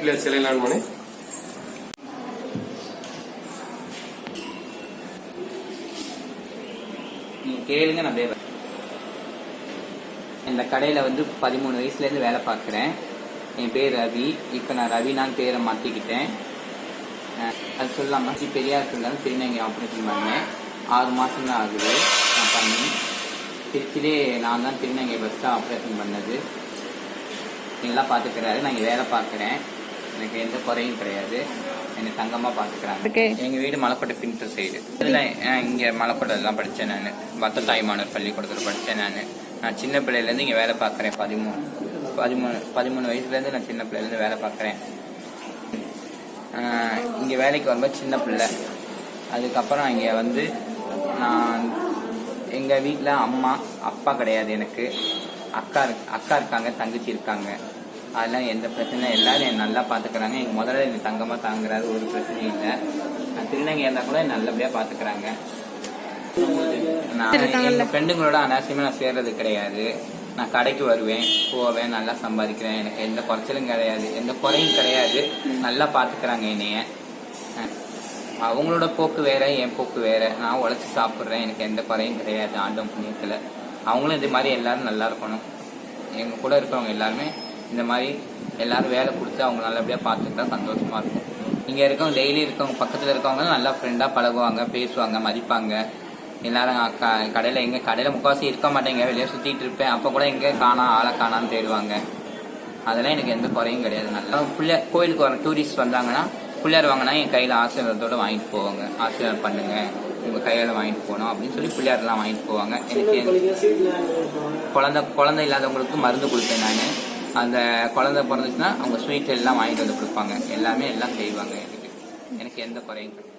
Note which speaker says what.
Speaker 1: பிள்ளையார் சிலை மணி
Speaker 2: கேளுங்க. நான் இந்த கடையில் வந்து 13 வயசுலேருந்து வேலை பார்க்குறேன். என் பேர் ரவி. இப்போ நான் ரவினான்னு பேரை மாற்றிக்கிட்டேன். அது சொல்லாமல் பெரியார் சொல்லாமல் திருநங்கை ஆப்ரேஷன் பண்ணேன். 6 மாதம் தான் ஆகுது நான் பண்ணி. திருச்சிலே நான் தான் திருநங்கை ஃபஸ்ட்டாக ஆப்ரேஷன் பண்ணது. நல்லா பார்த்துக்கிறாரு. நான் இங்கே வேலை பார்க்குறேன். எனக்கு எந்த குறையும் கிடையாது. என்னை தங்கமாக பார்த்துக்கிறாங்க. எங்கள் வீடு மலைக்கோட்டை பின்டர் சைடு. இதில் இங்கே மலைக்கோட்டைலாம் படித்தேன். நான் பத்த தாய்மானவர் பள்ளிக்கூடத்தில் படித்தேன். நான் சின்ன பிள்ளையிலேருந்து இங்கே வேலை பார்க்குறேன். 13 வயசுலேருந்து நான் சின்ன பிள்ளையிலேருந்து வேலை பார்க்குறேன். இங்கே வேலைக்கு வரும்போது சின்ன பிள்ளை. அதுக்கப்புறம் இங்கே வந்து நான் எங்கள் வீட்டில் அம்மா அப்பா கிடையாது. எனக்கு அக்கா இருக்காங்க, தங்கச்சி இருக்காங்க. அதெல்லாம் எந்த பிரச்சனையும் எல்லாரும் என்னை நல்லா பார்த்துக்கிறாங்க. எங்கள் முதல்ல என்னை தங்கமாக தாங்குறாரு. ஒரு பிரச்சனையும் இல்லை. நான் திருநங்கை இருந்தால் கூட நல்லபடியாக பார்த்துக்கிறாங்க. நான் எங்கள் ஃப்ரெண்டுங்களோட அனாவசியமாக நான் சேர்றது கிடையாது. நான் கடைக்கு வருவேன், போவேன், நல்லா சம்பாதிக்கிறேன். எனக்கு எந்த குறைச்சலும் கிடையாது, எந்த குறையும் கிடையாது. நல்லா பார்த்துக்கிறாங்க என்னைய. அவங்களோட போக்கு வேற, என் போக்கு வேற. நான் உழைச்சி சாப்பிட்றேன். எனக்கு எந்த குறையும் கிடையாது ஆண்டம் புண்ணியத்தில். அவங்களும் இந்த மாதிரி எல்லாரும் நல்லா இருக்கணும். எங்கள் கூட இருக்கிறவங்க எல்லாருமே இந்த மாதிரி எல்லாரும் வேலை கொடுத்து அவங்க நல்லபடியாக பார்த்துக்கிட்டா சந்தோஷமா இருக்கும். இங்கே இருக்கவங்க டெய்லி இருக்கவங்க பக்கத்தில் இருக்கவங்க நல்லா ஃப்ரெண்டாக பழகுவாங்க, பேசுவாங்க, மதிப்பாங்க. எல்லாரும் கடையில் எங்கள் கடையில் முக்கால்வாசி இருக்க மாட்டேங்க, வெளியே சுற்றிட்டு இருப்பேன். அப்போ கூட எங்கே ஆளை காணான்னு தேடுவாங்க. அதெல்லாம் எனக்கு எந்த குறையும் கிடையாது. நல்லா கோயிலுக்கு வர டூரிஸ்ட் வந்தாங்கன்னா பிள்ளையார் வாங்கினா என் கையில் ஆசீர்வாதத்தோடு வாங்கிட்டு போவாங்க. ஆசீர்வாதம் பண்ணுங்க, உங்கள் கையால் வாங்கிட்டு போகணும் அப்படின்னு சொல்லி பிள்ளையாரெலாம் வாங்கிட்டு போவாங்க. எனக்கு குழந்தை இல்லாதவங்களுக்கு மருந்து கொடுப்பேன் நான். அந்த குழந்தை பிறந்துச்சுன்னா அவங்க ஸ்வீட் எல்லாம் வாங்கிட்டு வந்து கொடுப்பாங்க. எல்லாமே எல்லாம் செய்வாங்க. எனக்கு எந்த குறையும் கிடையாது.